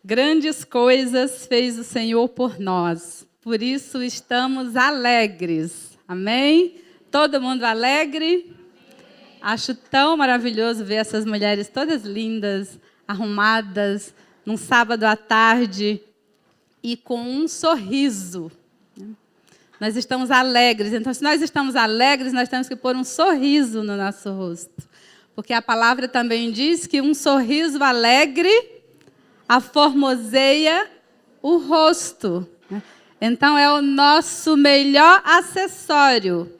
Grandes coisas fez o Senhor por nós, por isso estamos alegres. Amém? Todo mundo alegre? Acho tão maravilhoso ver essas mulheres todas lindas, arrumadas, num sábado à tarde e com um sorriso. Nós estamos alegres. Então, se nós estamos alegres, nós temos que pôr um sorriso no nosso rosto. Porque a palavra também diz que um sorriso alegre aformoseia o rosto. Então, é o nosso melhor acessório.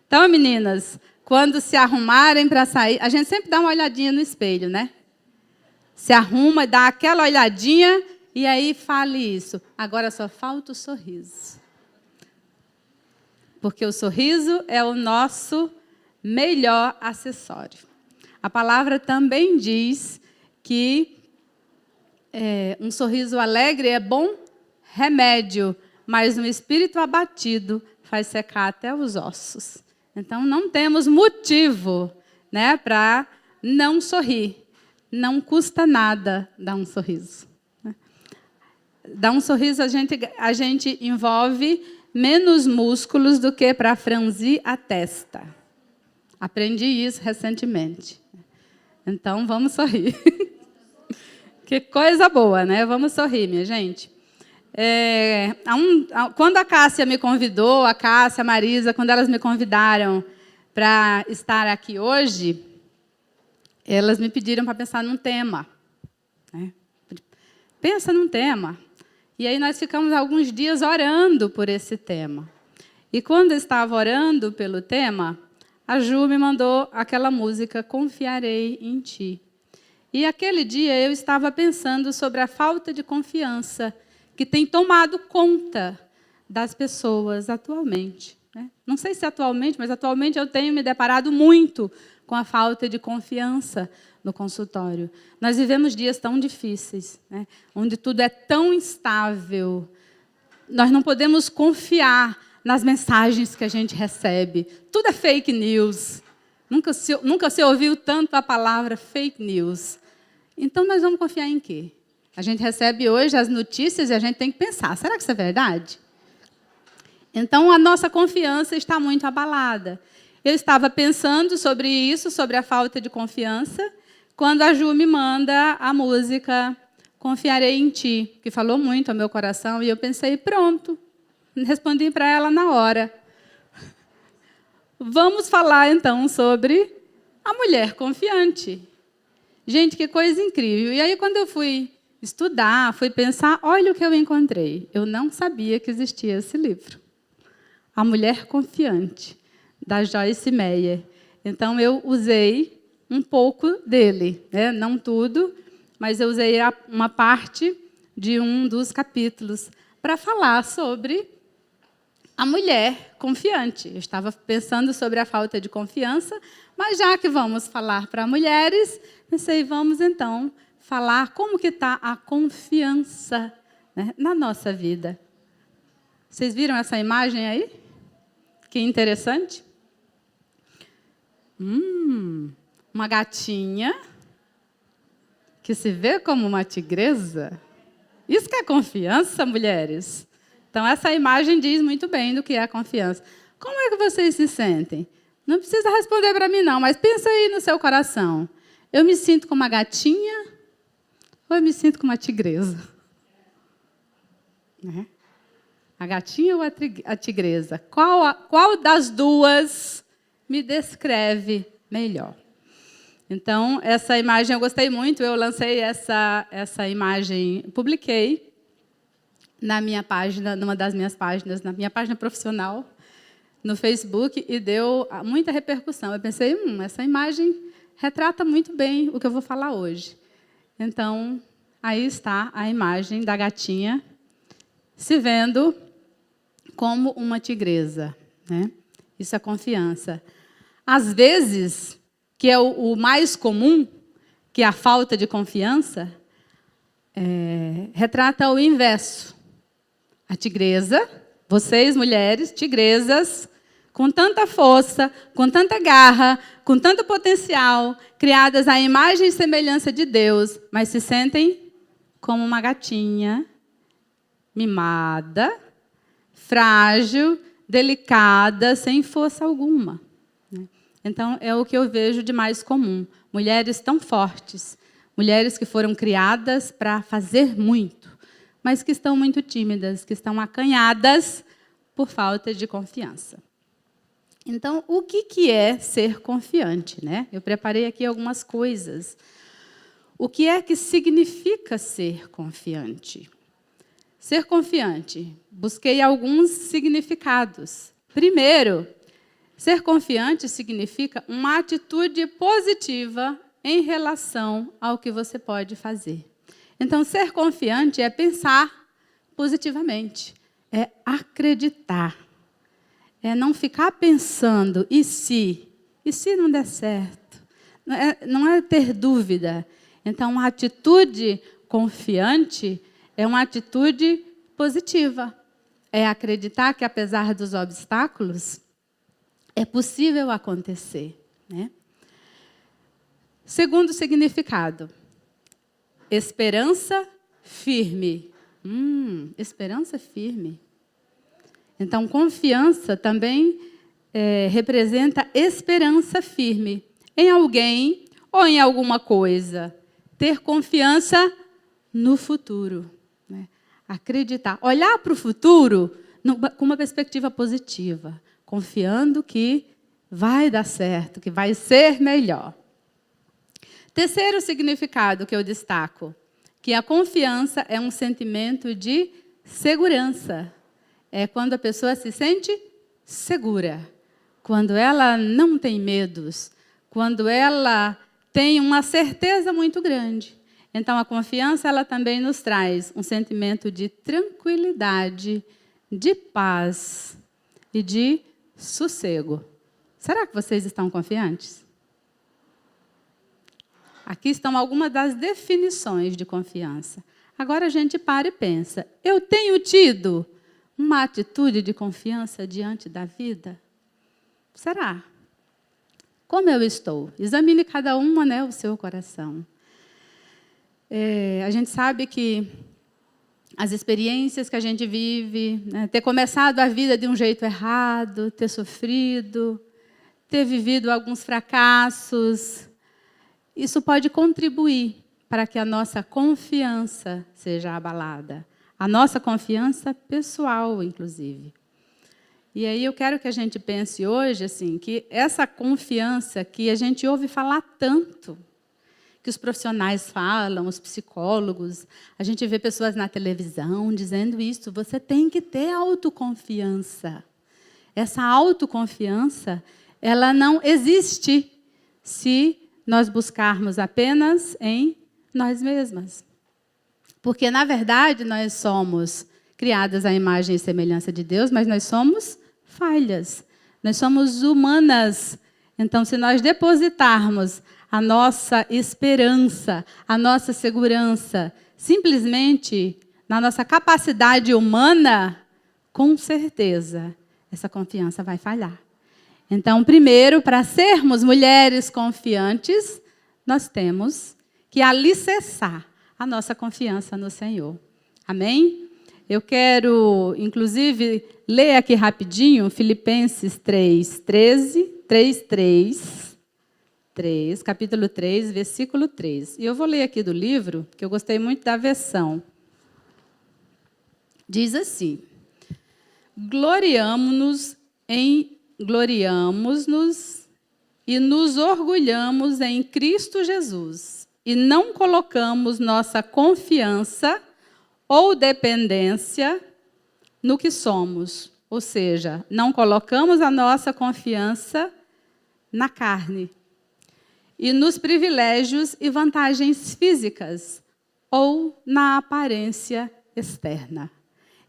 Então, meninas, quando se arrumarem para sair, a gente sempre dá uma olhadinha no espelho, né? Se arruma, dá aquela olhadinha e aí fale isso. Agora só falta o sorriso. Porque o sorriso é o nosso melhor acessório. A palavra também diz que um sorriso alegre é bom remédio, mas um espírito abatido faz secar até os ossos. Então, não temos motivo, né, para não sorrir. Não custa nada dar um sorriso. Dar um sorriso, a gente envolve menos músculos do que para franzir a testa. Aprendi isso recentemente. Então, vamos sorrir. Que coisa boa, né? Vamos sorrir, minha gente. Quando a Cássia me convidou, a Cássia, a Marisa, quando elas me convidaram para estar aqui hoje, elas me pediram para pensar num tema. Né? Pensa num tema. E aí nós ficamos alguns dias orando por esse tema. E quando eu estava orando pelo tema, a Ju me mandou aquela música, Confiarei em Ti. E aquele dia eu estava pensando sobre a falta de confiança que tem tomado conta das pessoas atualmente. Né? Não sei se atualmente, mas atualmente eu tenho me deparado muito com a falta de confiança no consultório. Nós vivemos dias tão difíceis, né? Onde tudo é tão instável. Nós não podemos confiar nas mensagens que a gente recebe. Tudo é fake news. Nunca se ouviu tanto a palavra fake news. Então, nós vamos confiar em quê? A gente recebe hoje as notícias e a gente tem que pensar, será que isso é verdade? Então, a nossa confiança está muito abalada. Eu estava pensando sobre isso, sobre a falta de confiança, quando a Ju me manda a música Confiarei em Ti, que falou muito ao meu coração, e eu pensei, pronto, respondi para ela na hora. Vamos falar, então, sobre a mulher confiante. Gente, que coisa incrível. E aí, quando eu fui estudar, fui pensar, olha o que eu encontrei. Eu não sabia que existia esse livro. A Mulher Confiante, da Joyce Meyer. Então, eu usei um pouco dele, né? Não tudo, mas eu usei uma parte de um dos capítulos para falar sobre a mulher confiante. Eu estava pensando sobre a falta de confiança, mas já que vamos falar para mulheres, pensei, vamos então falar como que está a confiança, né, na nossa vida. Vocês viram essa imagem aí? Que interessante. Uma gatinha que se vê como uma tigresa. Isso que é confiança, mulheres? Então, essa imagem diz muito bem do que é a confiança. Como é que vocês se sentem? Não precisa responder para mim, não, mas pensa aí no seu coração. Eu me sinto como uma gatinha ou eu me sinto como uma tigresa? Né? A gatinha ou a tigresa? Qual das duas me descreve melhor? Então, essa imagem eu gostei muito. Eu lancei essa imagem, publiquei na minha página, numa das minhas páginas, na minha página profissional, no Facebook, e deu muita repercussão. Eu pensei, essa imagem retrata muito bem o que eu vou falar hoje. Então, aí está a imagem da gatinha se vendo como uma tigresa. Né? Isso é confiança. Às vezes, que é o mais comum, que é a falta de confiança, retrata o inverso. A tigresa, vocês, mulheres, tigresas, com tanta força, com tanta garra, com tanto potencial, criadas à imagem e semelhança de Deus, mas se sentem como uma gatinha mimada, frágil, delicada, sem força alguma. Então, é o que eu vejo de mais comum. Mulheres tão fortes, mulheres que foram criadas para fazer muito, mas que estão muito tímidas, que estão acanhadas por falta de confiança. Então, o que é ser confiante, né? Eu preparei aqui algumas coisas. O que é que significa ser confiante? Ser confiante, busquei alguns significados. Primeiro, ser confiante significa uma atitude positiva em relação ao que você pode fazer. Então, ser confiante é pensar positivamente, é acreditar, é não ficar pensando, e se não der certo? Não é ter dúvida. Então, uma atitude confiante é uma atitude positiva. É acreditar que, apesar dos obstáculos, é possível acontecer, né? Segundo significado, esperança firme. Esperança firme. Então, confiança também representa esperança firme em alguém ou em alguma coisa. Ter confiança no futuro, né? Acreditar, olhar para o futuro com uma perspectiva positiva, confiando que vai dar certo, que vai ser melhor. Terceiro significado que eu destaco, que a confiança é um sentimento de segurança. É quando a pessoa se sente segura, quando ela não tem medos, quando ela tem uma certeza muito grande. Então, a confiança ela também nos traz um sentimento de tranquilidade, de paz e de sossego. Será que vocês estão confiantes? Aqui estão algumas das definições de confiança. Agora a gente para e pensa, eu tenho tido uma atitude de confiança diante da vida? Será? Como eu estou? Examine cada uma, né, o seu coração. A gente sabe que as experiências que a gente vive, né, ter começado a vida de um jeito errado, ter sofrido, ter vivido alguns fracassos, isso pode contribuir para que a nossa confiança seja abalada. A nossa confiança pessoal, inclusive. E aí eu quero que a gente pense hoje assim, que essa confiança que a gente ouve falar tanto, que os profissionais falam, os psicólogos, a gente vê pessoas na televisão dizendo isso, você tem que ter autoconfiança. Essa autoconfiança, ela não existe se nós buscarmos apenas em nós mesmas. Porque, na verdade, nós somos criadas à imagem e semelhança de Deus, mas nós somos falhas, nós somos humanas. Então, se nós depositarmos a nossa esperança, a nossa segurança, simplesmente na nossa capacidade humana, com certeza, essa confiança vai falhar. Então, primeiro, para sermos mulheres confiantes, nós temos que alicerçar a nossa confiança no Senhor. Amém? Eu quero, inclusive, ler aqui rapidinho Filipenses 3, capítulo 3, versículo 3. E eu vou ler aqui do livro, que eu gostei muito da versão. Diz assim: gloriamo-nos e nos orgulhamos em Cristo Jesus, e não colocamos nossa confiança ou dependência no que somos, ou seja, não colocamos a nossa confiança na carne e nos privilégios e vantagens físicas ou na aparência externa.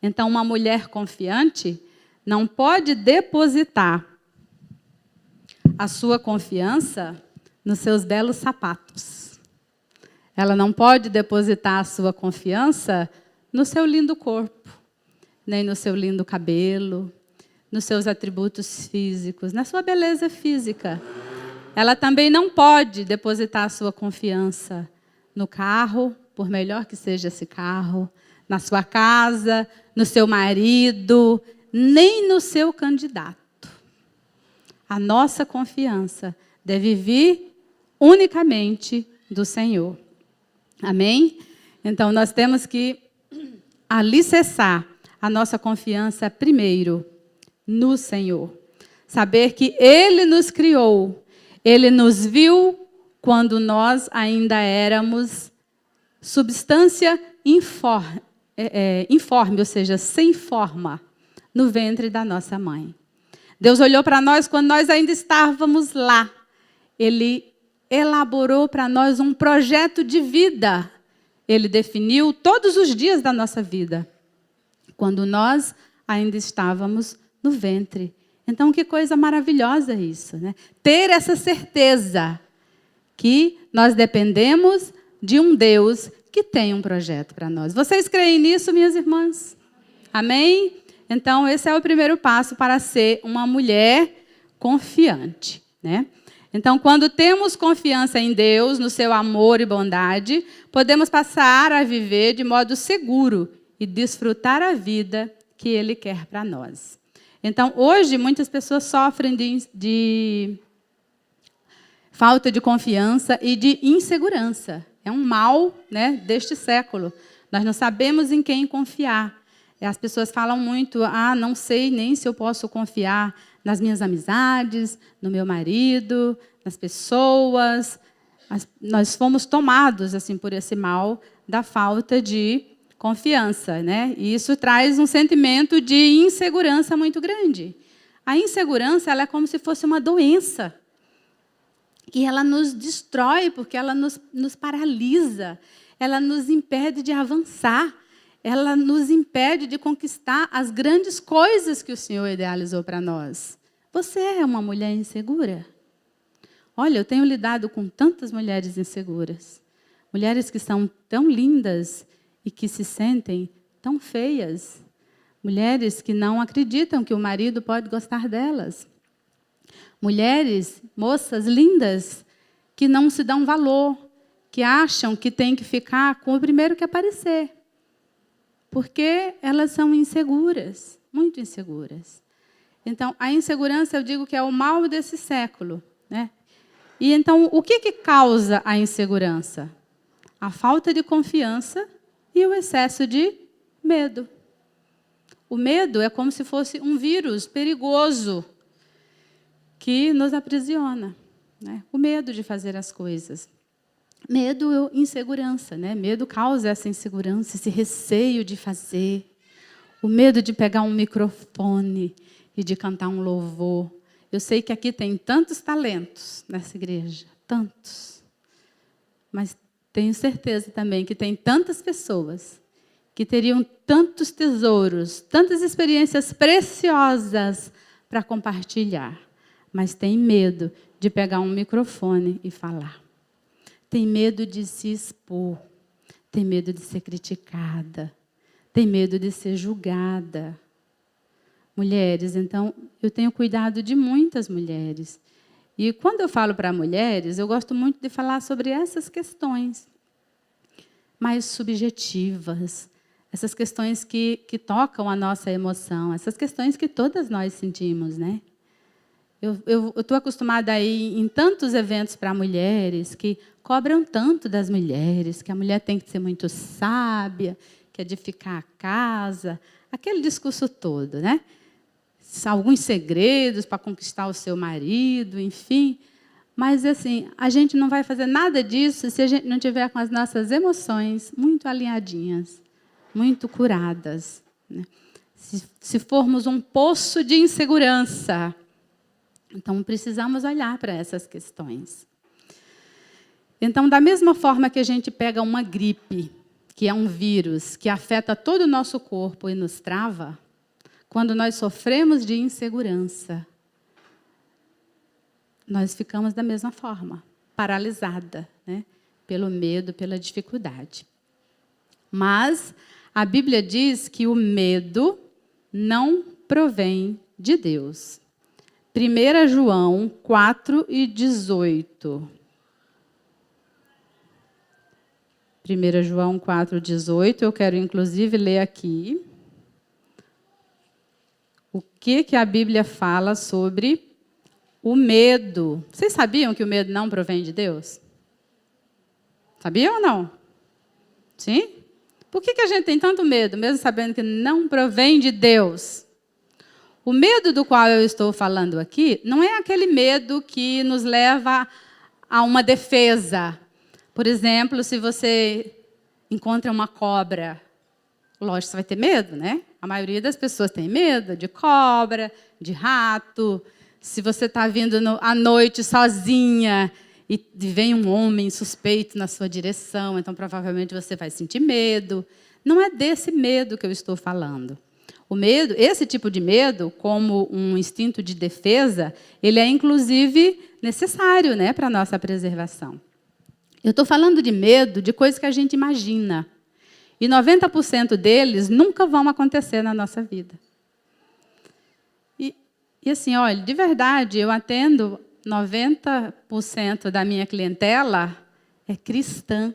Então, uma mulher confiante não pode depositar a sua confiança nos seus belos sapatos. Ela não pode depositar a sua confiança no seu lindo corpo, nem no seu lindo cabelo, nos seus atributos físicos, na sua beleza física. Ela também não pode depositar a sua confiança no carro, por melhor que seja esse carro, na sua casa, no seu marido, nem no seu candidato. A nossa confiança deve vir unicamente do Senhor. Amém? Então, nós temos que alicerçar a nossa confiança primeiro no Senhor. Saber que Ele nos criou, Ele nos viu quando nós ainda éramos substância informe, ou seja, sem forma, no ventre da nossa mãe. Deus olhou para nós quando nós ainda estávamos lá. Ele elaborou para nós um projeto de vida. Ele definiu todos os dias da nossa vida, quando nós ainda estávamos no ventre. Então, que coisa maravilhosa isso, né? Ter essa certeza que nós dependemos de um Deus que tem um projeto para nós. Vocês creem nisso, minhas irmãs? Amém? Então, esse é o primeiro passo para ser uma mulher confiante, né? Então, quando temos confiança em Deus, no seu amor e bondade, podemos passar a viver de modo seguro e desfrutar a vida que Ele quer para nós. Então, hoje, muitas pessoas sofrem de falta de confiança e de insegurança. É um mal, né, deste século. Nós não sabemos em quem confiar. As pessoas falam muito, não sei nem se eu posso confiar nas minhas amizades, no meu marido, nas pessoas. Nós fomos tomados assim por esse mal da falta de confiança, né? E isso traz um sentimento de insegurança muito grande. A insegurança, ela é como se fosse uma doença. E ela nos destrói, porque ela nos paralisa, ela nos impede de avançar, ela nos impede de conquistar as grandes coisas que o Senhor idealizou para nós. Você é uma mulher insegura? Olha, eu tenho lidado com tantas mulheres inseguras. Mulheres que são tão lindas e que se sentem tão feias. Mulheres que não acreditam que o marido pode gostar delas. Mulheres, moças lindas, que não se dão valor, que acham que tem que ficar com o primeiro que aparecer. Porque elas são inseguras, muito inseguras. Então, a insegurança, eu digo que é o mal desse século, né? E então, o que causa a insegurança? A falta de confiança e o excesso de medo. O medo é como se fosse um vírus perigoso que nos aprisiona, né? O medo de fazer as coisas. Medo e insegurança, né? Medo causa essa insegurança, esse receio de fazer. O medo de pegar um microfone e de cantar um louvor. Eu sei que aqui tem tantos talentos nessa igreja, tantos. Mas tenho certeza também que tem tantas pessoas que teriam tantos tesouros, tantas experiências preciosas para compartilhar, mas tem medo de pegar um microfone e falar. Tem medo de se expor, tem medo de ser criticada, tem medo de ser julgada. Mulheres, então, eu tenho cuidado de muitas mulheres. E quando eu falo para mulheres, eu gosto muito de falar sobre essas questões mais subjetivas, essas questões que tocam a nossa emoção, essas questões que todas nós sentimos, né? Eu estou acostumada a ir em tantos eventos para mulheres que cobram tanto das mulheres, que a mulher tem que ser muito sábia, que edificar a casa, aquele discurso todo, né? Alguns segredos para conquistar o seu marido, enfim. Mas, assim, a gente não vai fazer nada disso se a gente não tiver com as nossas emoções muito alinhadinhas, muito curadas, né? Se formos um poço de insegurança, então precisamos olhar para essas questões. Então, da mesma forma que a gente pega uma gripe, que é um vírus que afeta todo o nosso corpo e nos trava, quando nós sofremos de insegurança, nós ficamos da mesma forma, paralisada, né? Pelo medo, pela dificuldade. Mas a Bíblia diz que o medo não provém de Deus. 1 João 4:18. 1 João 4,18, eu quero inclusive ler aqui o que a Bíblia fala sobre o medo. Vocês sabiam que o medo não provém de Deus? Sabiam ou não? Sim? Por que a gente tem tanto medo, mesmo sabendo que não provém de Deus? O medo do qual eu estou falando aqui não é aquele medo que nos leva a uma defesa. Por exemplo, se você encontra uma cobra, lógico, você vai ter medo, né? A maioria das pessoas tem medo de cobra, de rato. Se você está vindo à noite sozinha e vem um homem suspeito na sua direção, então provavelmente você vai sentir medo. Não é desse medo que eu estou falando. O medo, esse tipo de medo, como um instinto de defesa, ele é inclusive necessário, né, para a nossa preservação. Eu estou falando de medo de coisas que a gente imagina. E 90% deles nunca vão acontecer na nossa vida. E assim, olha, de verdade, eu atendo 90% da minha clientela é cristã.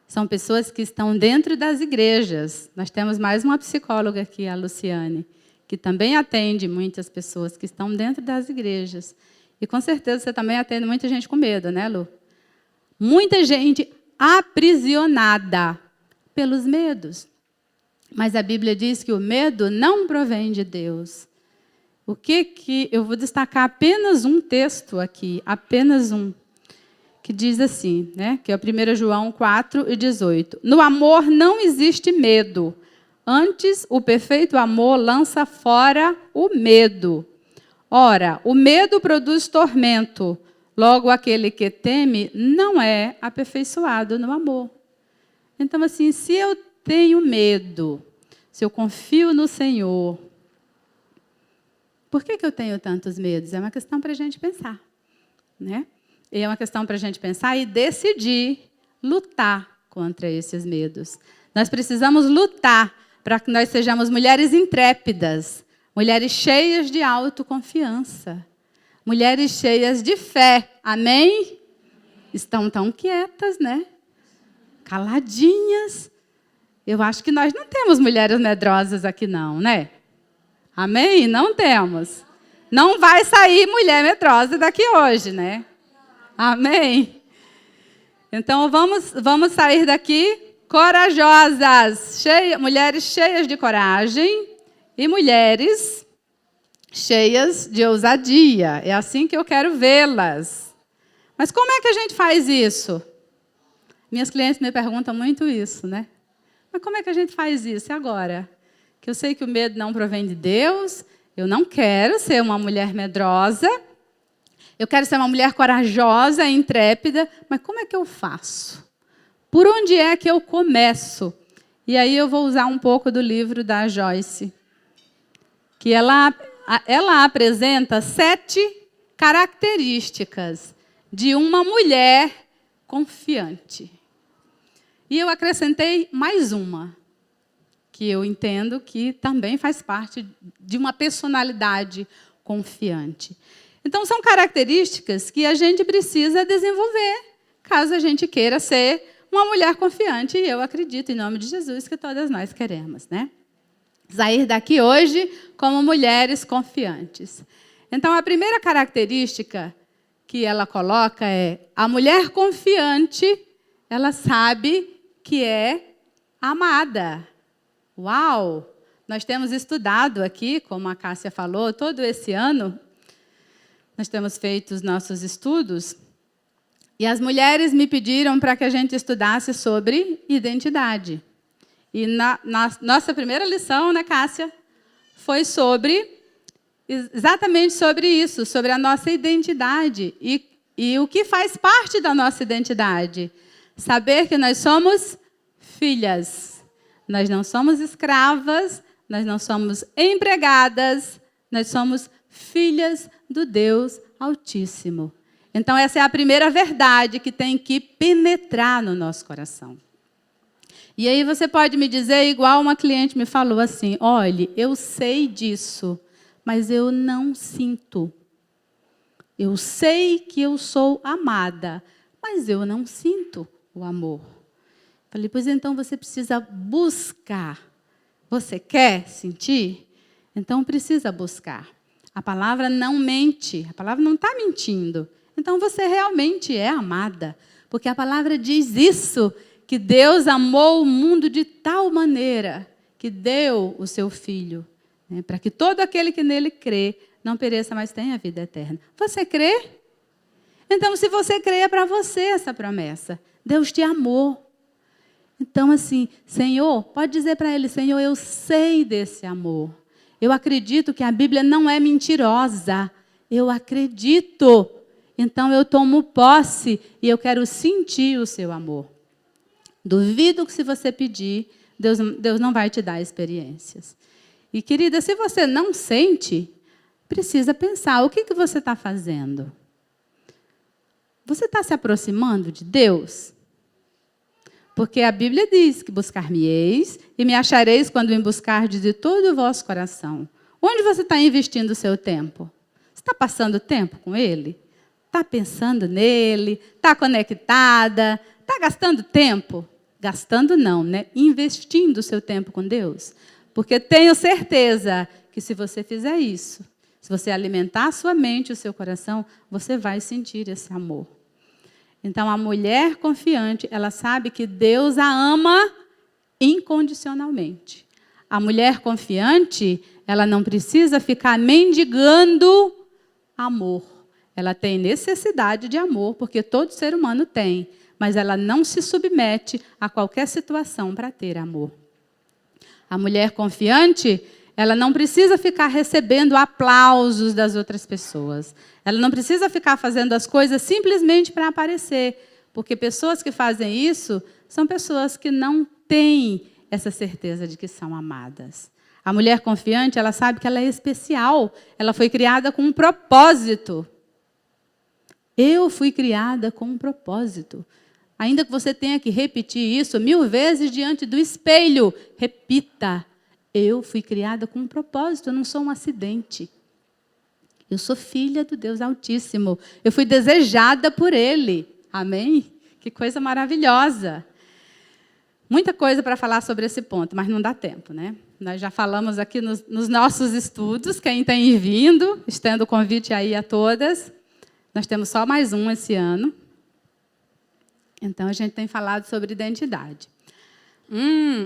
São pessoas que estão dentro das igrejas. Nós temos mais uma psicóloga aqui, a Luciane, que também atende muitas pessoas que estão dentro das igrejas. E, com certeza, você também atende muita gente com medo, né, Lu? Muita gente aprisionada pelos medos. Mas a Bíblia diz que o medo não provém de Deus. Eu vou destacar apenas um texto aqui, apenas um, que diz assim, né, que é o 1 João 4,18. No amor não existe medo. Antes, o perfeito amor lança fora o medo. Ora, o medo produz tormento. Logo, aquele que teme não é aperfeiçoado no amor. Então, assim, se eu tenho medo, se eu confio no Senhor, por que eu tenho tantos medos? É uma questão para a gente pensar, né? E é uma questão para a gente pensar e decidir lutar contra esses medos. Nós precisamos lutar para que nós sejamos mulheres intrépidas, mulheres cheias de autoconfiança, mulheres cheias de fé. Amém? Estão tão quietas, né? Caladinhas. Eu acho que nós não temos mulheres medrosas aqui, não, né? Amém? Não temos. Não vai sair mulher medrosa daqui hoje, né? Amém? Então, vamos sair daqui corajosas, mulheres cheias de coragem e mulheres cheias de ousadia. É assim que eu quero vê-las. Mas como é que a gente faz isso? Minhas clientes me perguntam muito isso, né? Mas como é que a gente faz isso? E agora? Que eu sei que o medo não provém de Deus, eu não quero ser uma mulher medrosa, eu quero ser uma mulher corajosa e intrépida, mas como é que eu faço? Por onde é que eu começo? E aí eu vou usar um pouco do livro da Joyce, que ela apresenta 7 características de uma mulher confiante. E eu acrescentei mais uma, que eu entendo que também faz parte de uma personalidade confiante. Então, são características que a gente precisa desenvolver, caso a gente queira ser uma mulher confiante, e eu acredito, em nome de Jesus, que todas nós queremos, né? Sair daqui hoje como mulheres confiantes. Então, a primeira característica que ela coloca é: a mulher confiante, ela sabe que é amada. Uau! Nós temos estudado aqui, como a Cássia falou, todo esse ano, nós temos feito os nossos estudos, e as mulheres me pediram para que a gente estudasse sobre identidade. E na nossa primeira lição, né, Cássia, foi exatamente sobre isso, sobre a nossa identidade e o que faz parte da nossa identidade. Saber que nós somos filhas. Nós não somos escravas, nós não somos empregadas, nós somos filhas do Deus Altíssimo. Então, essa é a primeira verdade que tem que penetrar no nosso coração. E aí você pode me dizer, igual uma cliente me falou assim: olhe, eu sei disso, mas eu não sinto. Eu sei que eu sou amada, mas eu não sinto o amor. Falei, pois então você precisa buscar. Você quer sentir? Então precisa buscar. A palavra não mente, a palavra não está mentindo. Então você realmente é amada. Porque a palavra diz isso, que Deus amou o mundo de tal maneira que deu o seu Filho, né, para que todo aquele que nele crê não pereça, mas tenha vida eterna. Você crê? Então, se você crê, é para você essa promessa. Deus te amou. Então, assim, Senhor, pode dizer para Ele, Senhor, eu sei desse amor. Eu acredito que a Bíblia não é mentirosa. Eu acredito. Então, eu tomo posse e eu quero sentir o seu amor. Duvido que se você pedir, Deus não vai te dar experiências. E, querida, se você não sente, precisa pensar, o que você está fazendo? Você está se aproximando de Deus? Porque a Bíblia diz que buscar-me-eis e me achareis quando me buscardes de todo o vosso coração. Onde você está investindo o seu tempo? Você está passando tempo com Ele? Está pensando nele? Está conectada? Está gastando tempo? Gastando não, né? Investindo o seu tempo com Deus. Porque tenho certeza que se você fizer isso, se você alimentar a sua mente e o seu coração, você vai sentir esse amor. Então, a mulher confiante, ela sabe que Deus a ama incondicionalmente. A mulher confiante, ela não precisa ficar mendigando amor. Ela tem necessidade de amor, porque todo ser humano tem, mas ela não se submete a qualquer situação para ter amor. A mulher confiante, ela não precisa ficar recebendo aplausos das outras pessoas. Ela não precisa ficar fazendo as coisas simplesmente para aparecer, porque pessoas que fazem isso são pessoas que não têm essa certeza de que são amadas. A mulher confiante, ela sabe que ela é especial, ela foi criada com um propósito. Eu fui criada com um propósito. Ainda que você tenha que repetir isso 1000 vezes diante do espelho, repita. Eu fui criada com um propósito, eu não sou um acidente. Eu sou filha do Deus Altíssimo. Eu fui desejada por Ele. Amém? Que coisa maravilhosa. Muita coisa para falar sobre esse ponto, mas não dá tempo, né? Nós já falamos aqui nos nossos estudos, quem tem vindo, estendo o convite aí a todas. Nós temos só mais um esse ano. Então, a gente tem falado sobre identidade.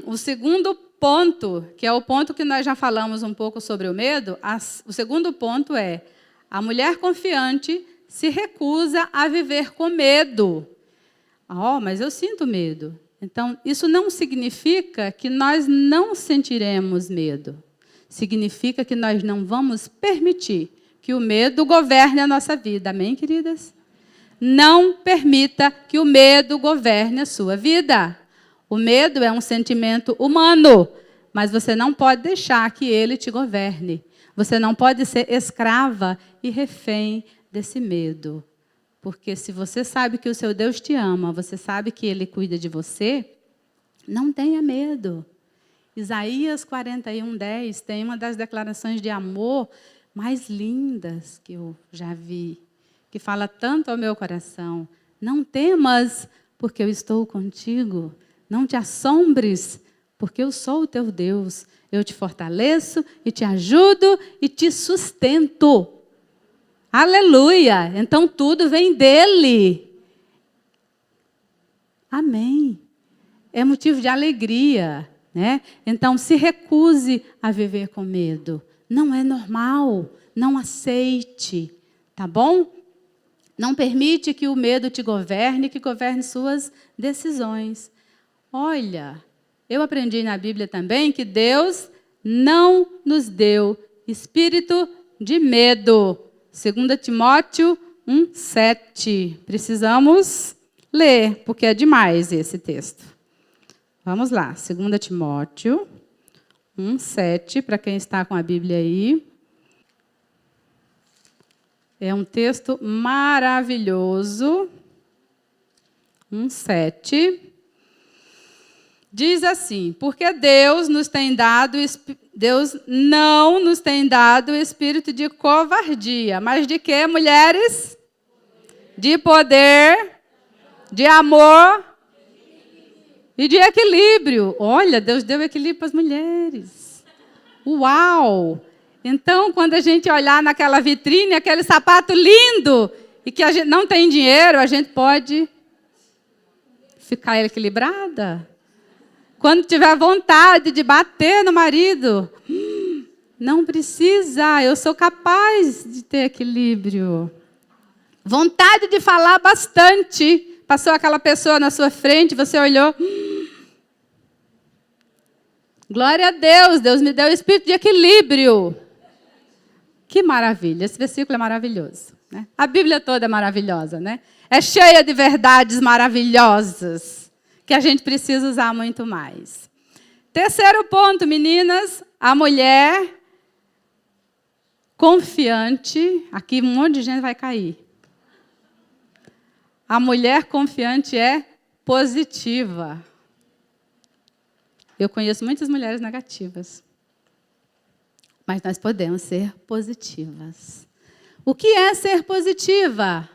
O segundo ponto, que é o ponto que nós já falamos um pouco sobre o medo, o segundo ponto é: a mulher confiante se recusa a viver com medo. Mas eu sinto medo. Então, isso não significa que nós não sentiremos medo. Significa que nós não vamos permitir que o medo governe a nossa vida. Amém, queridas? Não permita que o medo governe a sua vida. O medo é um sentimento humano, mas você não pode deixar que ele te governe. Você não pode ser escrava e refém desse medo. Porque se você sabe que o seu Deus te ama, você sabe que Ele cuida de você, não tenha medo. Isaías 41:10 tem uma das declarações de amor mais lindas que eu já vi, que fala tanto ao meu coração. Não temas, porque eu estou contigo. Não te assombres, porque eu sou o teu Deus. Eu te fortaleço e te ajudo e te sustento. Aleluia! Então tudo vem dele. Amém. É motivo de alegria, né? Então se recuse a viver com medo. Não é normal. Não aceite, tá bom? Não permite que o medo te governe, que governe suas decisões. Olha, eu aprendi na Bíblia também que Deus não nos deu espírito de medo. 2 Timóteo 1:7. Precisamos ler, porque é demais esse texto. Vamos lá, 2 Timóteo 1:7, para quem está com a Bíblia aí. É um texto maravilhoso. 1:7. Diz assim: porque Deus não nos tem dado espírito de covardia, mas de quê, mulheres? De poder, de amor E de equilíbrio. Olha, Deus deu equilíbrio para as mulheres. Uau! Então, quando a gente olhar naquela vitrine, aquele sapato lindo, e que a gente não tem dinheiro, a gente pode ficar equilibrada. Quando tiver vontade de bater no marido, não precisa, eu sou capaz de ter equilíbrio. Vontade de falar bastante. Passou aquela pessoa na sua frente, você olhou. Glória a Deus, Deus me deu o espírito de equilíbrio. Que maravilha, esse versículo é maravilhoso. Né? A Bíblia toda é maravilhosa, né? É cheia de verdades maravilhosas, que a gente precisa usar muito mais. Terceiro ponto, meninas, a mulher confiante. Aqui um monte de gente vai cair. A mulher confiante é positiva. Eu conheço muitas mulheres negativas. Mas nós podemos ser positivas. O que é ser positiva?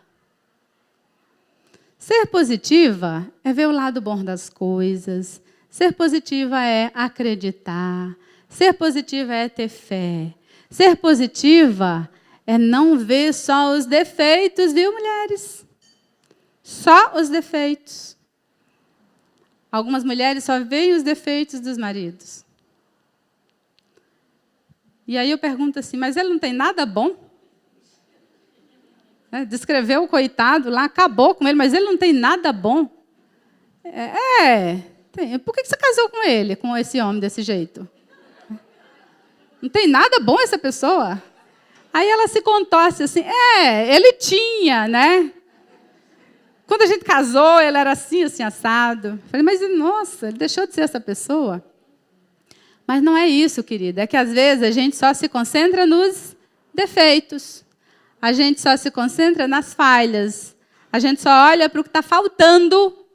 Ser positiva é ver o lado bom das coisas. Ser positiva é acreditar. Ser positiva é ter fé. Ser positiva é não ver só os defeitos, viu, mulheres? Só os defeitos. Algumas mulheres só veem os defeitos dos maridos. E aí eu pergunto assim, mas ele não tem nada bom? Descreveu o coitado lá, acabou com ele, mas ele não tem nada bom? Tem. Por que você casou com ele, com esse homem desse jeito? Não tem nada bom essa pessoa? Aí ela se contorce assim, ele tinha, né? Quando a gente casou, ele era assim, assim, assado. Falei, mas nossa, ele deixou de ser essa pessoa? Mas não é isso, querida. É que às vezes a gente só se concentra nos defeitos. A gente só se concentra nas falhas. A gente só olha para o que está faltando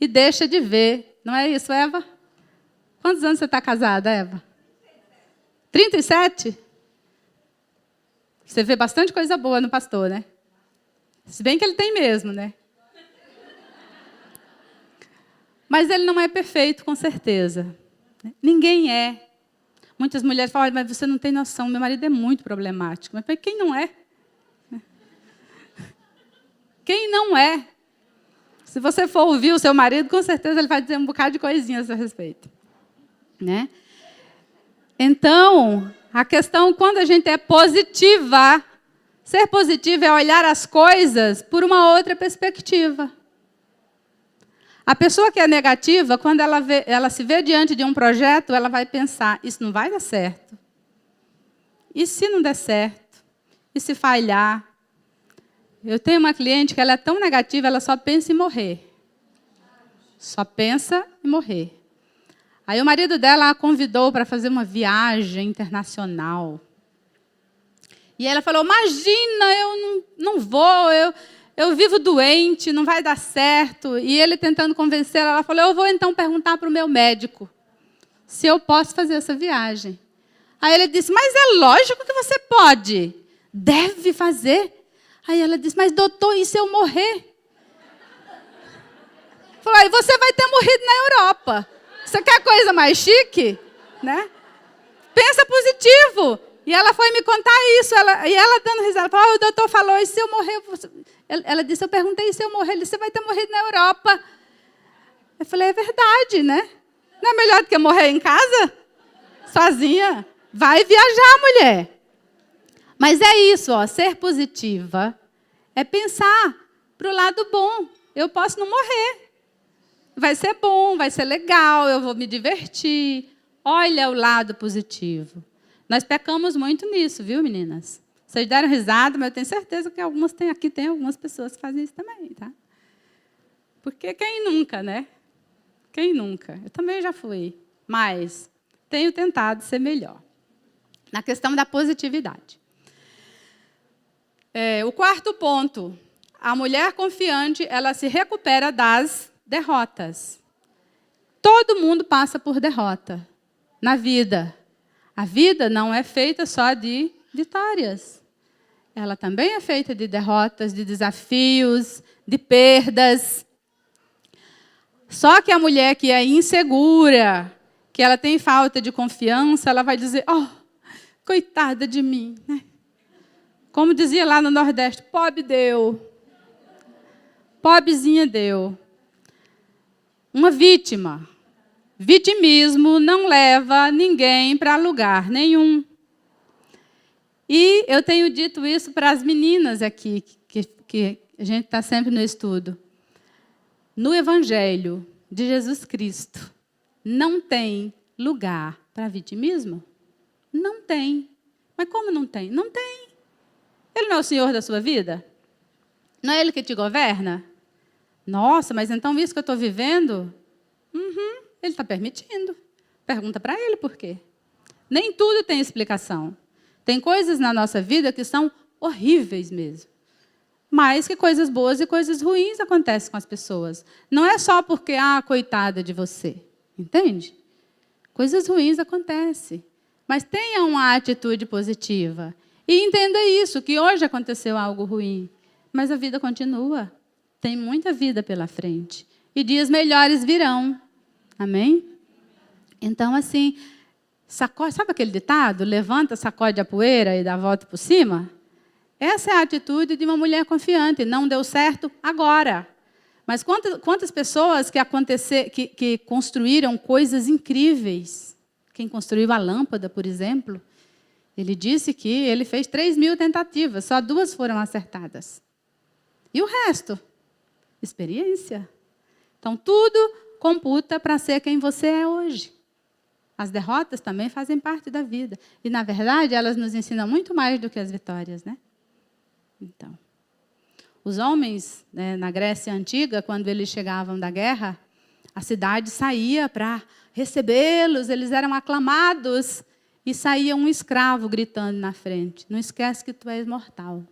e deixa de ver. Não é isso, Eva? Quantos anos você está casada, Eva? 37? Você vê bastante coisa boa no pastor, né? Se bem que ele tem mesmo, né? Mas ele não é perfeito, com certeza. Ninguém é. Muitas mulheres falam, mas você não tem noção, meu marido é muito problemático. Mas quem não é? Quem não é? Se você for ouvir o seu marido, com certeza ele vai dizer um bocado de coisinhas a seu respeito. Né? Então, a questão, quando a gente é positiva, ser positiva é olhar as coisas por uma outra perspectiva. A pessoa que é negativa, quando ela se vê diante de um projeto, ela vai pensar, isso não vai dar certo. E se não der certo? E se falhar? Eu tenho uma cliente que ela é tão negativa, ela só pensa em morrer. Só pensa em morrer. Aí o marido dela a convidou para fazer uma viagem internacional. E ela falou, imagina, eu não vou, eu vivo doente, não vai dar certo. E ele tentando convencê-la, ela falou, eu vou então perguntar para o meu médico se eu posso fazer essa viagem. Aí ele disse, mas é lógico que você pode. Deve fazer. Aí ela disse, mas doutor, e se eu morrer? Falou, aí você vai ter morrido na Europa. Você quer coisa mais chique? Né? Pensa positivo. E ela foi me contar isso. E ela dando risada, falou, o doutor falou, e se eu morrer? Ela disse, eu perguntei, e se eu morrer? Ele disse, você vai ter morrido na Europa. Eu falei, é verdade, né? Não é melhor do que morrer em casa? Sozinha? Vai viajar, mulher. Mas é isso, ó, ser positiva é pensar para o lado bom. Eu posso não morrer. Vai ser bom, vai ser legal, eu vou me divertir. Olha o lado positivo. Nós pecamos muito nisso, viu, meninas? Vocês deram risada, mas eu tenho certeza que aqui tem algumas pessoas que fazem isso também, tá? Porque quem nunca, né? Quem nunca? Eu também já fui, mas tenho tentado ser melhor. Na questão da positividade. O quarto ponto, a mulher confiante, ela se recupera das derrotas. Todo mundo passa por derrota na vida. A vida não é feita só de vitórias. Ela também é feita de derrotas, de desafios, de perdas. Só que a mulher que é insegura, que ela tem falta de confiança, ela vai dizer, coitada de mim, né? Como dizia lá no Nordeste, pobre deu. Pobrezinha deu. Uma vítima. Vitimismo não leva ninguém para lugar nenhum. E eu tenho dito isso para as meninas aqui, que a gente está sempre no estudo. No Evangelho de Jesus Cristo, não tem lugar para vitimismo? Não tem. Mas como não tem? Não tem. Ele não é o Senhor da sua vida? Não é Ele que te governa? Nossa, mas então isso que eu estou vivendo? Ele está permitindo. Pergunta para Ele por quê. Nem tudo tem explicação. Tem coisas na nossa vida que são horríveis mesmo. Mas que coisas boas e coisas ruins acontecem com as pessoas. Não é só porque, coitada de você. Entende? Coisas ruins acontecem. Mas tenha uma atitude positiva. E entenda isso, que hoje aconteceu algo ruim. Mas a vida continua. Tem muita vida pela frente. E dias melhores virão. Amém? Então, assim, sacode, sabe aquele ditado? Levanta, sacode a poeira e dá a volta por cima? Essa é a atitude de uma mulher confiante. Não deu certo agora. Mas quantas pessoas que construíram coisas incríveis? Quem construiu a lâmpada, por exemplo, ele disse que ele fez 3.000 tentativas, só 2 foram acertadas. E o resto? Experiência. Então, tudo computa para ser quem você é hoje. As derrotas também fazem parte da vida. E, na verdade, elas nos ensinam muito mais do que as vitórias, né? Então, os homens, né, na Grécia Antiga, quando eles chegavam da guerra, a cidade saía para recebê-los, eles eram aclamados, e saía um escravo gritando na frente, não esquece que tu és mortal.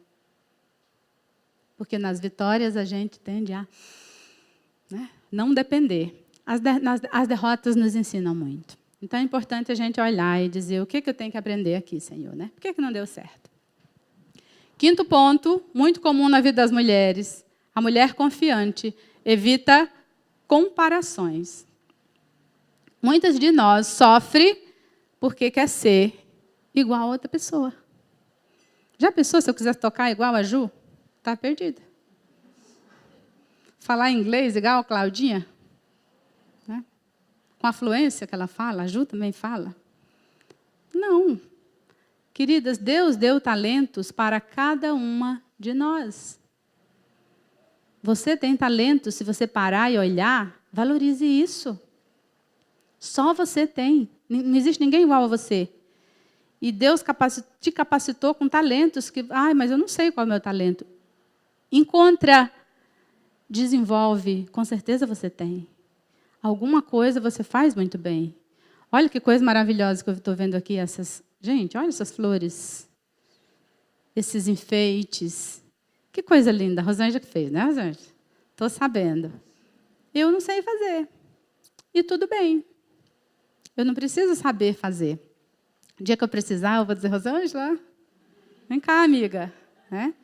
Porque nas vitórias a gente tende a não depender. As derrotas nos ensinam muito. Então é importante a gente olhar e dizer, o que eu tenho que aprender aqui, Senhor? Né? Por que não deu certo? 5º ponto, muito comum na vida das mulheres, a mulher confiante evita comparações. Muitas de nós sofrem porque quer ser igual a outra pessoa. Já pensou se eu quisesse tocar igual a Ju? Está perdida. Falar inglês igual a Claudinha? Né? Com a fluência que ela fala, a Ju também fala. Não. Queridas, Deus deu talentos para cada uma de nós. Você tem talento, se você parar e olhar, valorize isso. Só você tem. Não existe ninguém igual a você. E Deus te capacitou com talentos que... mas eu não sei qual é o meu talento. Encontra, desenvolve, com certeza você tem. Alguma coisa você faz muito bem. Olha que coisa maravilhosa que eu estou vendo aqui. Gente, olha essas flores. Esses enfeites. Que coisa linda. A Rosângela que fez, né, Rosângela? Estou sabendo. Eu não sei fazer. E tudo bem. Eu não preciso saber fazer. O dia que eu precisar, eu vou dizer, Rosângela, vem cá, amiga. Né?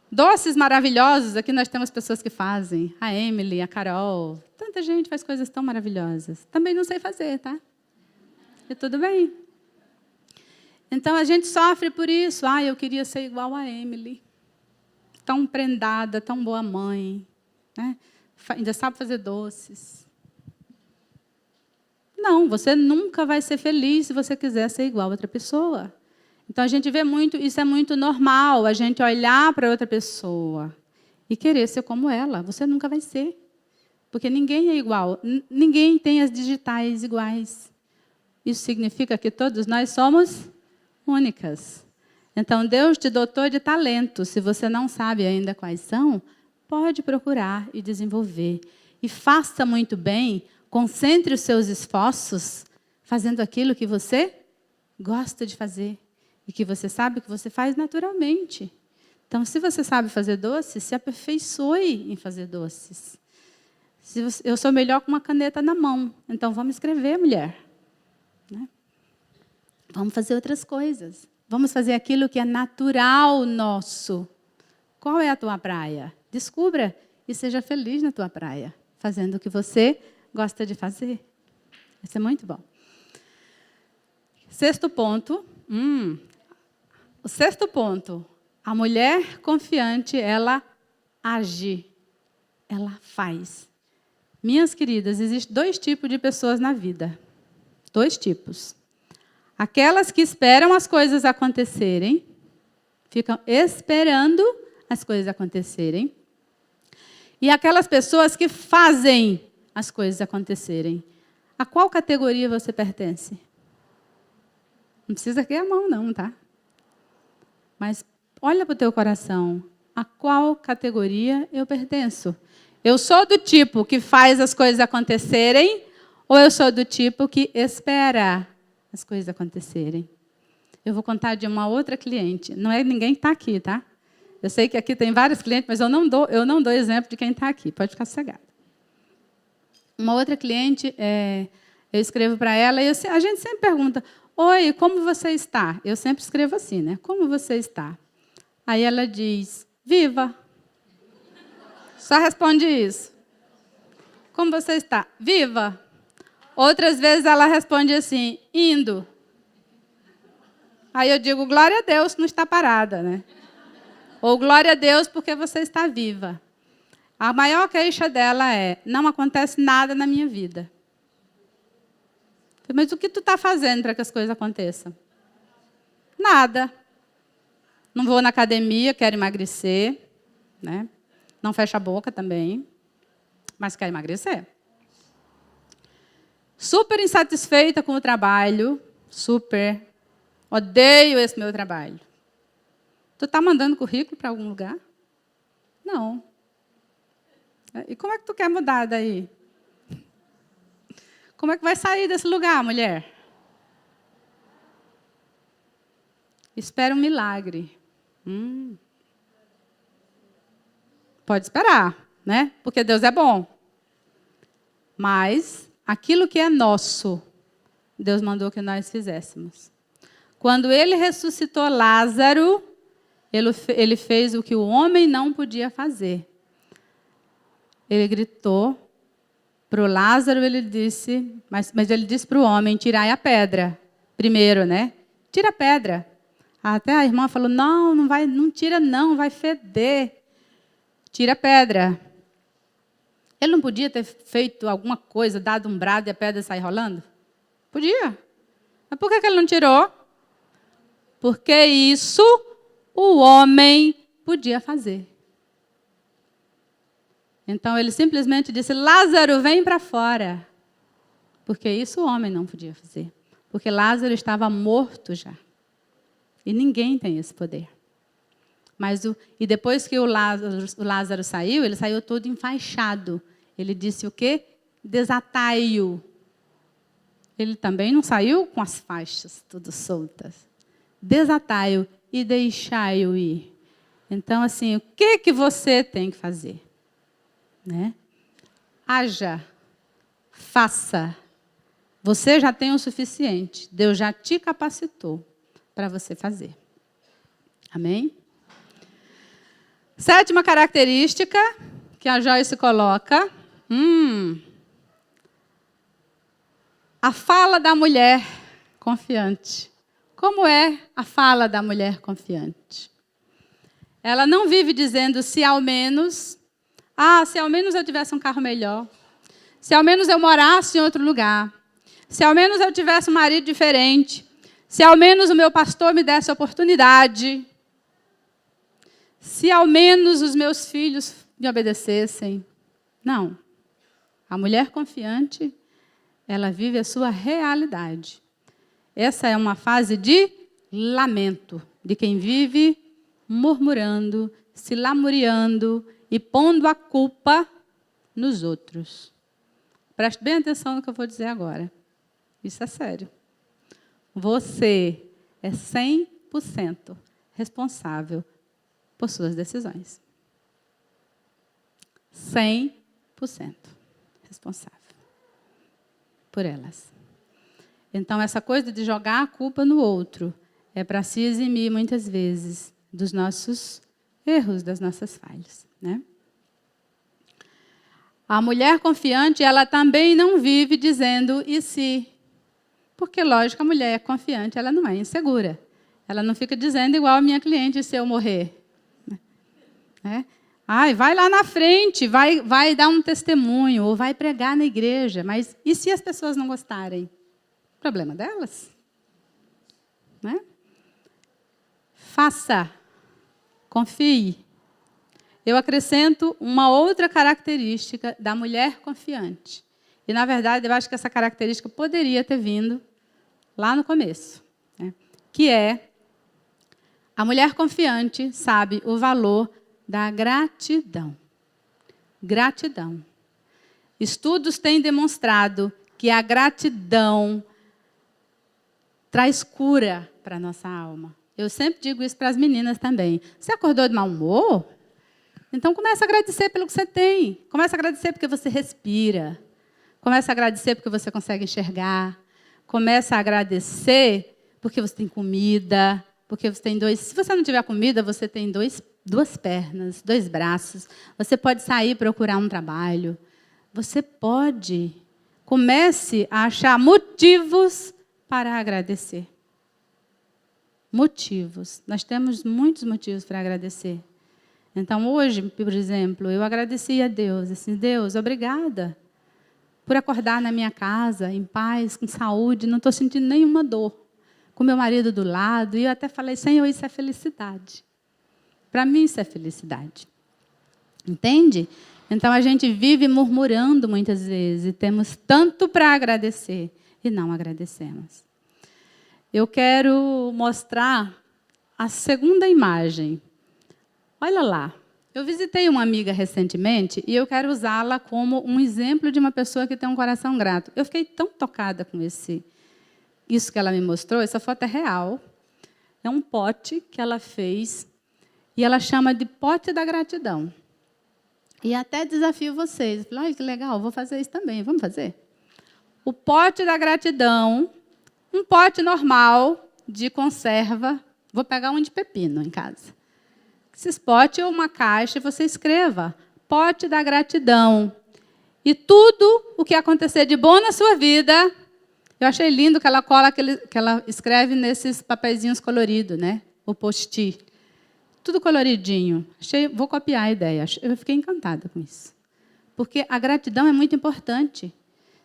Doces maravilhosos, aqui nós temos pessoas que fazem. A Emily, a Carol. Tanta gente faz coisas tão maravilhosas. Também não sei fazer, tá? E tudo bem. Então, a gente sofre por isso. Eu queria ser igual a Emily. Tão prendada, tão boa mãe. Né? Ainda sabe fazer doces. Não, você nunca vai ser feliz se você quiser ser igual a outra pessoa. Então, a gente vê muito, isso é muito normal, a gente olhar para outra pessoa e querer ser como ela. Você nunca vai ser. Porque ninguém é igual. Ninguém tem as digitais iguais. Isso significa que todos nós somos únicas. Então, Deus te dotou de talentos. Se você não sabe ainda quais são, pode procurar e desenvolver. E faça muito bem, concentre os seus esforços fazendo aquilo que você gosta de fazer e que você sabe que você faz naturalmente. Então, se você sabe fazer doces, se aperfeiçoe em fazer doces. Eu sou melhor com uma caneta na mão, então vamos escrever, mulher. Né? Vamos fazer outras coisas. Vamos fazer aquilo que é natural nosso. Qual é a tua praia? Descubra e seja feliz na tua praia, fazendo o que você gosta de fazer. Isso é muito bom. Sexto ponto. O sexto ponto. A mulher confiante, ela age. Ela faz. Minhas queridas, existem 2 tipos de pessoas na vida. 2 tipos. Aquelas que esperam as coisas acontecerem, ficam esperando as coisas acontecerem. E aquelas pessoas que fazem as coisas acontecerem. A qual categoria você pertence? Não precisa erguer a mão, não, tá? Mas olha para o teu coração. A qual categoria eu pertenço? Eu sou do tipo que faz as coisas acontecerem ou eu sou do tipo que espera as coisas acontecerem? Eu vou contar de uma outra cliente. Não é ninguém que está aqui, tá? Eu sei que aqui tem vários clientes, mas eu não dou exemplo de quem está aqui. Pode ficar sossegado. Uma outra cliente, eu escrevo para ela e a gente sempre pergunta: oi, como você está? Eu sempre escrevo assim, né? Como você está? Aí ela diz: viva. Só responde isso. Como você está? Viva. Outras vezes ela responde assim: indo. Aí eu digo: glória a Deus, não está parada, né? Ou glória a Deus porque você está viva. A maior queixa dela é: não acontece nada na minha vida. Mas o que tu está fazendo para que as coisas aconteçam? Nada. Não vou na academia, quero emagrecer, né? Não fecha a boca também, mas quero emagrecer. Super insatisfeita com o trabalho, super. Odeio esse meu trabalho. Tu está mandando currículo para algum lugar? Não. E como é que tu quer mudar daí? Como é que vai sair desse lugar, mulher? Espera um milagre. Pode esperar, né? Porque Deus é bom. Mas aquilo que é nosso, Deus mandou que nós fizéssemos. Quando Ele ressuscitou Lázaro, Ele fez o que o homem não podia fazer. Ele gritou para o Lázaro, ele disse, mas ele disse para o homem: tirai a pedra. Primeiro, né? Tira a pedra. Até a irmã falou: não tira não, vai feder. Tira a pedra. Ele não podia ter feito alguma coisa, dado um brado e a pedra sair rolando? Podia. Mas por que ele não tirou? Porque isso o homem podia fazer. Então ele simplesmente disse: Lázaro, vem para fora. Porque isso o homem não podia fazer. Porque Lázaro estava morto já. E ninguém tem esse poder. E depois que o Lázaro saiu, ele saiu todo enfaixado. Ele disse o quê? Desatai-o. Ele também não saiu com as faixas todas soltas. Desatai-o e deixai-o ir. Então, assim, o que você tem que fazer? Né? Haja, faça. Você já tem o suficiente. Deus já te capacitou para você fazer. Amém? 7ª característica que a Joyce coloca. A fala da mulher confiante. Como é a fala da mulher confiante? Ela não vive dizendo: se ao menos eu tivesse um carro melhor. Se ao menos eu morasse em outro lugar. Se ao menos eu tivesse um marido diferente. Se ao menos o meu pastor me desse oportunidade. Se ao menos os meus filhos me obedecessem. Não. A mulher confiante, ela vive a sua realidade. Essa é uma fase de lamento, de quem vive murmurando, se lamuriando e pondo a culpa nos outros. Preste bem atenção no que eu vou dizer agora. Isso é sério. Você é 100% responsável por suas decisões. 100% responsável por elas. Então, essa coisa de jogar a culpa no outro é para se eximir, muitas vezes, dos nossos erros, das nossas falhas, né? A mulher confiante, ela também não vive dizendo e se. Porque, lógico, a mulher confiante, ela não é insegura. Ela não fica dizendo igual a minha cliente, se eu morrer. Ai, vai lá na frente, vai dar um testemunho, ou vai pregar na igreja. Mas e se as pessoas não gostarem? Problema delas. Né? Faça. Confie. Eu acrescento uma outra característica da mulher confiante. E, na verdade, eu acho que essa característica poderia ter vindo lá no começo. Né? Que é, a mulher confiante sabe o valor da gratidão. Gratidão. Estudos têm demonstrado que a gratidão traz cura para a nossa alma. Eu sempre digo isso para as meninas também. Você acordou de mau humor? Então, comece a agradecer pelo que você tem. Comece a agradecer porque você respira. Comece a agradecer porque você consegue enxergar. Comece a agradecer porque você tem comida, porque você tem dois... Se você não tiver comida, você tem duas pernas, 2 braços. Você pode sair e procurar um trabalho. Você pode. Comece a achar motivos para agradecer. Motivos. Nós temos muitos motivos para agradecer. Então, hoje, por exemplo, eu agradeci a Deus. Assim, Deus, obrigada por acordar na minha casa, em paz, com saúde, não estou sentindo nenhuma dor. Com meu marido do lado. E eu até falei, Senhor, isso é felicidade. Para mim, isso é felicidade. Entende? Então, a gente vive murmurando muitas vezes. E temos tanto para agradecer e não agradecemos. Eu quero mostrar a segunda imagem. Olha lá. Eu visitei uma amiga recentemente e eu quero usá-la como um exemplo de uma pessoa que tem um coração grato. Eu fiquei tão tocada com isso que ela me mostrou. Essa foto é real. É um pote que ela fez e ela chama de pote da gratidão. E até desafio vocês. Eu falei, olha que legal, vou fazer isso também. Vamos fazer? O pote da gratidão, um pote normal de conserva. Vou pegar um de pepino em casa. Esses potes ou uma caixa, você escreva pote da gratidão. E tudo o que acontecer de bom na sua vida, eu achei lindo que ela cola, que ela escreve nesses papeizinhos coloridos, né? O post-it. Tudo coloridinho. Vou copiar a ideia. Eu fiquei encantada com isso. Porque a gratidão é muito importante.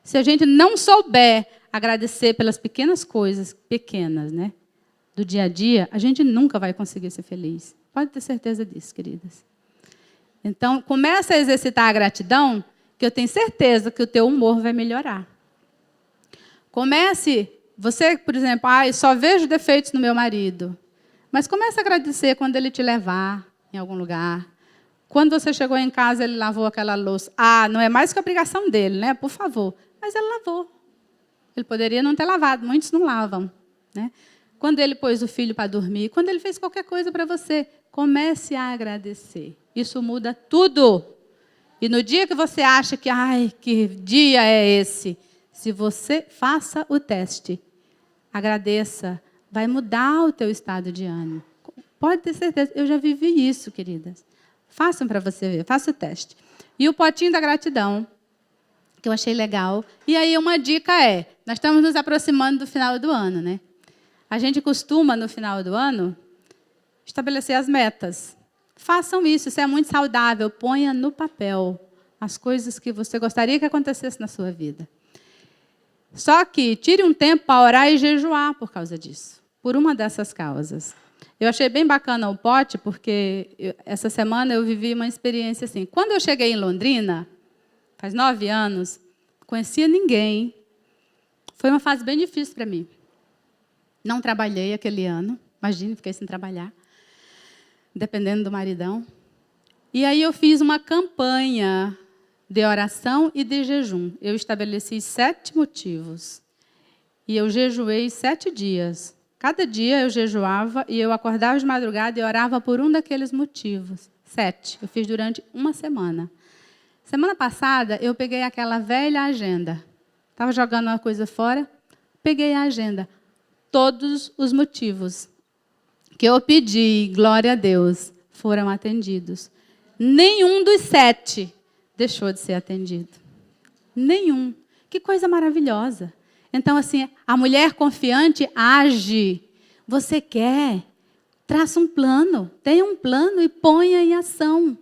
Se a gente não souber agradecer pelas pequenas coisas, pequenas, né? Do dia a dia, a gente nunca vai conseguir ser feliz. Pode ter certeza disso, queridas. Então, comece a exercitar a gratidão, que eu tenho certeza que o teu humor vai melhorar. Comece, você, por exemplo, só vejo defeitos no meu marido. Mas comece a agradecer quando ele te levar em algum lugar. Quando você chegou em casa, ele lavou aquela louça. Não é mais que obrigação dele, né? Por favor. Mas ele lavou. Ele poderia não ter lavado, muitos não lavam, né? Quando ele pôs o filho para dormir, quando ele fez qualquer coisa para você, comece a agradecer. Isso muda tudo. E no dia que você acha que dia é esse? Se você faça o teste, agradeça, vai mudar o teu estado de ânimo. Pode ter certeza, eu já vivi isso, queridas. Façam para você ver, faça o teste. E o potinho da gratidão, que eu achei legal. E aí uma dica nós estamos nos aproximando do final do ano, né? A gente costuma, no final do ano, estabelecer as metas. Façam isso é muito saudável. Ponha no papel as coisas que você gostaria que acontecesse na sua vida. Só que tire um tempo para orar e jejuar por causa disso, por uma dessas causas. Eu achei bem bacana o pote, porque essa semana eu vivi uma experiência assim. Quando eu cheguei em Londrina, faz 9 anos, conhecia ninguém. Foi uma fase bem difícil para mim. Não trabalhei aquele ano. Imagina, fiquei sem trabalhar. Dependendo do maridão. E aí eu fiz uma campanha de oração e de jejum. Eu estabeleci 7 motivos. E eu jejuei 7 dias. Cada dia eu jejuava e eu acordava de madrugada e orava por um daqueles motivos. 7. Eu fiz durante uma semana. Semana passada, eu peguei aquela velha agenda. Estava jogando uma coisa fora, peguei a agenda. Todos os motivos que eu pedi, glória a Deus, foram atendidos. Nenhum dos 7 deixou de ser atendido. Nenhum. Que coisa maravilhosa. Então, assim, a mulher confiante age. Você quer? Traça um plano. Tenha um plano e ponha em ação.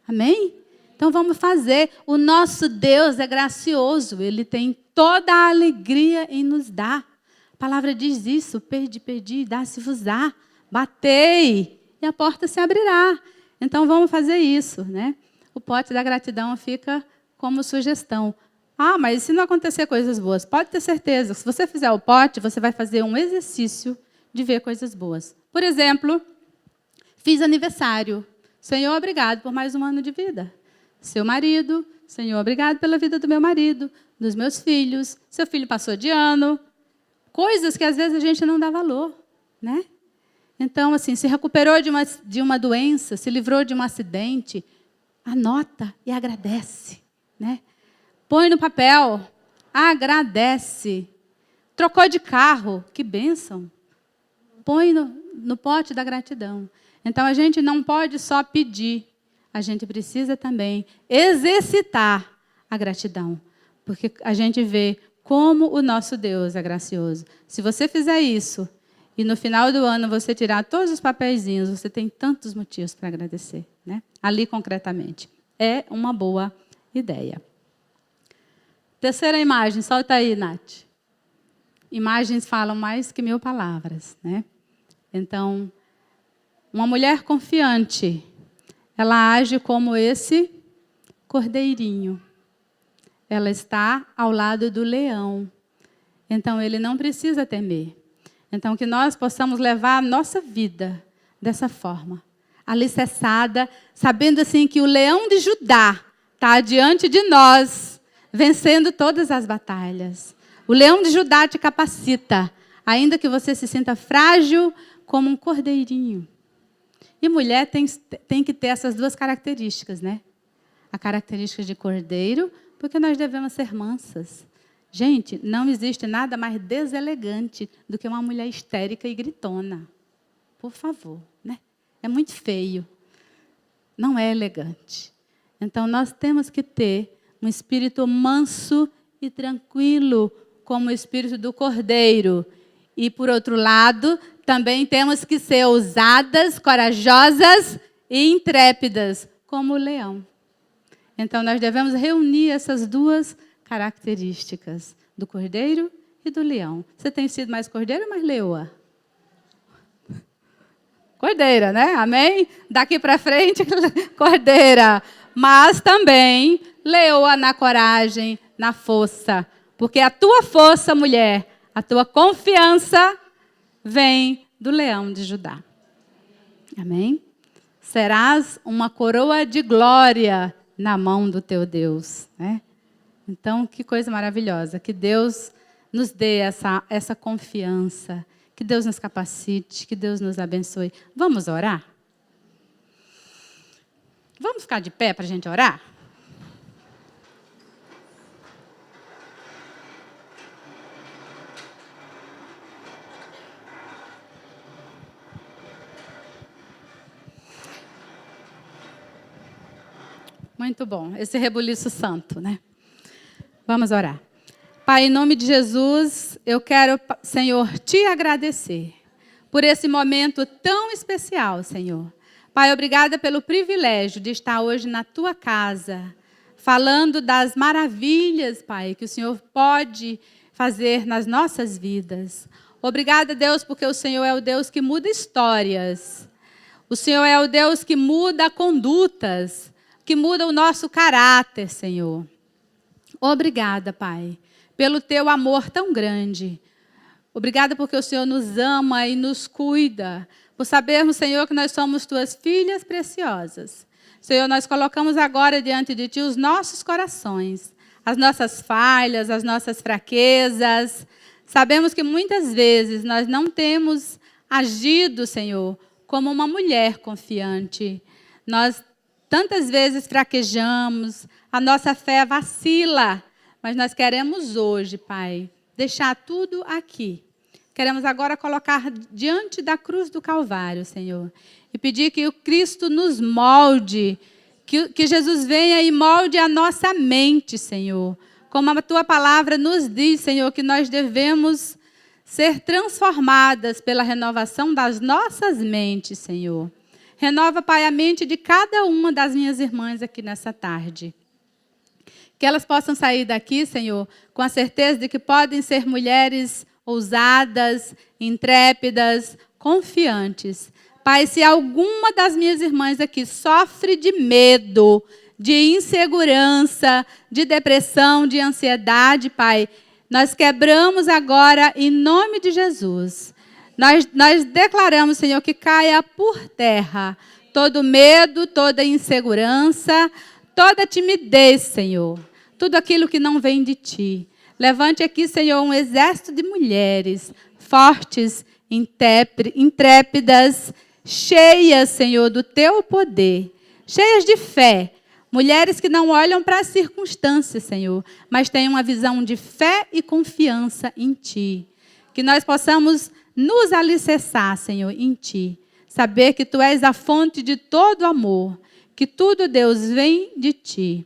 Amém? Então, vamos fazer. O nosso Deus é gracioso. Ele tem toda a alegria em nos dar. A palavra diz isso. Pedi, dá-se-vos-á. Batei e a porta se abrirá. Então, vamos fazer isso, né? O pote da gratidão fica como sugestão. Ah, mas se não acontecer coisas boas, pode ter certeza. Se você fizer o pote, você vai fazer um exercício de ver coisas boas. Por exemplo, fiz aniversário. Senhor, obrigado por mais um ano de vida. Seu marido, Senhor, obrigado pela vida do meu marido, dos meus filhos. Seu filho passou de ano. Coisas que às vezes a gente não dá valor, né? Então, assim, se recuperou de uma doença, se livrou de um acidente, anota e agradece, né? Põe no papel, agradece. Trocou de carro, que bênção. Põe no pote da gratidão. Então, a gente não pode só pedir, a gente precisa também exercitar a gratidão. Porque a gente vê como o nosso Deus é gracioso. Se você fizer isso, e no final do ano você tirar todos os papeizinhos, você tem tantos motivos para agradecer, né? Ali concretamente. É uma boa ideia. Terceira imagem, solta aí, Nath. Imagens falam mais que 1000 palavras, né? Então, uma mulher confiante, ela age como esse cordeirinho. Ela está ao lado do leão. Então, ele não precisa temer. Então, que nós possamos levar a nossa vida dessa forma, alicerçada, sabendo assim que o leão de Judá está diante de nós, vencendo todas as batalhas. O leão de Judá te capacita, ainda que você se sinta frágil como um cordeirinho. E mulher tem que ter essas duas características, né? A característica de cordeiro, porque nós devemos ser mansas. Gente, não existe nada mais deselegante do que uma mulher histérica e gritona. Por favor, né? É muito feio. Não é elegante. Então, nós temos que ter um espírito manso e tranquilo, como o espírito do cordeiro. E, por outro lado, também temos que ser ousadas, corajosas e intrépidas, como o leão. Então, nós devemos reunir essas duas características, do cordeiro e do leão. Você tem sido mais cordeiro ou mais leoa? Cordeira, né? Amém? Daqui para frente, cordeira. Mas também leoa na coragem, na força. Porque a tua força, mulher, a tua confiança vem do leão de Judá. Amém? Serás uma coroa de glória na mão do teu Deus, né? Então, que coisa maravilhosa. Que Deus nos dê essa confiança. Que Deus nos capacite. Que Deus nos abençoe. Vamos orar? Vamos ficar de pé para a gente orar? Muito bom. Esse rebuliço santo, né? Vamos orar. Pai, em nome de Jesus, eu quero, Senhor, te agradecer por esse momento tão especial, Senhor. Pai, obrigada pelo privilégio de estar hoje na tua casa, falando das maravilhas, Pai, que o Senhor pode fazer nas nossas vidas. Obrigada, Deus, porque o Senhor é o Deus que muda histórias. O Senhor é o Deus que muda condutas, que muda o nosso caráter, Senhor. Obrigada, Pai, pelo teu amor tão grande. Obrigada porque o Senhor nos ama e nos cuida. Por sabermos, Senhor, que nós somos tuas filhas preciosas. Senhor, nós colocamos agora diante de ti os nossos corações, as nossas falhas, as nossas fraquezas. Sabemos que muitas vezes nós não temos agido, Senhor, como uma mulher confiante. Nós tantas vezes fraquejamos, a nossa fé vacila, mas nós queremos hoje, Pai, deixar tudo aqui. Queremos agora colocar diante da cruz do Calvário, Senhor, e pedir que o Cristo nos molde, Que Jesus venha e molde a nossa mente, Senhor. Como a Tua palavra nos diz, Senhor, que nós devemos ser transformadas pela renovação das nossas mentes, Senhor. Renova, Pai, a mente de cada uma das minhas irmãs aqui nessa tarde. Que elas possam sair daqui, Senhor, com a certeza de que podem ser mulheres ousadas, intrépidas, confiantes. Pai, se alguma das minhas irmãs aqui sofre de medo, de insegurança, de depressão, de ansiedade, Pai, nós quebramos agora em nome de Jesus. Nós declaramos, Senhor, que caia por terra todo medo, toda insegurança, toda timidez, Senhor. Tudo aquilo que não vem de Ti. Levante aqui, Senhor, um exército de mulheres fortes, intrépidas, cheias, Senhor, do Teu poder, cheias de fé. Mulheres que não olham para as circunstâncias, Senhor, mas têm uma visão de fé e confiança em Ti. Que nós possamos nos alicerçar, Senhor, em Ti. Saber que Tu és a fonte de todo amor. Que tudo, Deus, vem de Ti.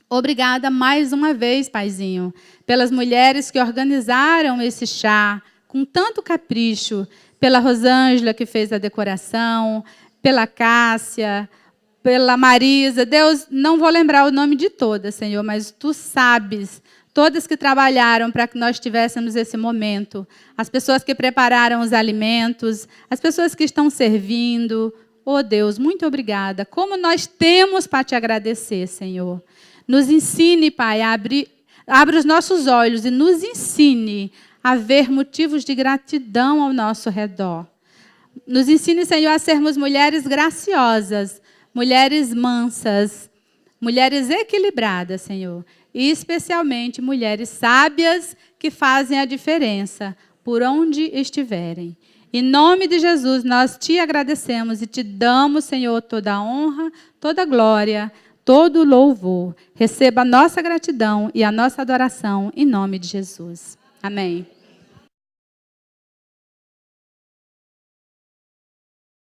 Obrigada mais uma vez, Paizinho, pelas mulheres que organizaram esse chá com tanto capricho, pela Rosângela, que fez a decoração, pela Cássia, pela Marisa. Deus, não vou lembrar o nome de todas, Senhor, mas Tu sabes, todas que trabalharam para que nós tivéssemos esse momento. As pessoas que prepararam os alimentos, as pessoas que estão servindo. Oh, Deus, muito obrigada. Como nós temos para Te agradecer, Senhor. Nos ensine, Pai, abre os nossos olhos e nos ensine a ver motivos de gratidão ao nosso redor. Nos ensine, Senhor, a sermos mulheres graciosas, mulheres mansas, mulheres equilibradas, Senhor. E, especialmente, mulheres sábias que fazem a diferença por onde estiverem. Em nome de Jesus, nós Te agradecemos e Te damos, Senhor, toda a honra, toda a glória, todo o louvor. Receba a nossa gratidão e a nossa adoração em nome de Jesus. Amém.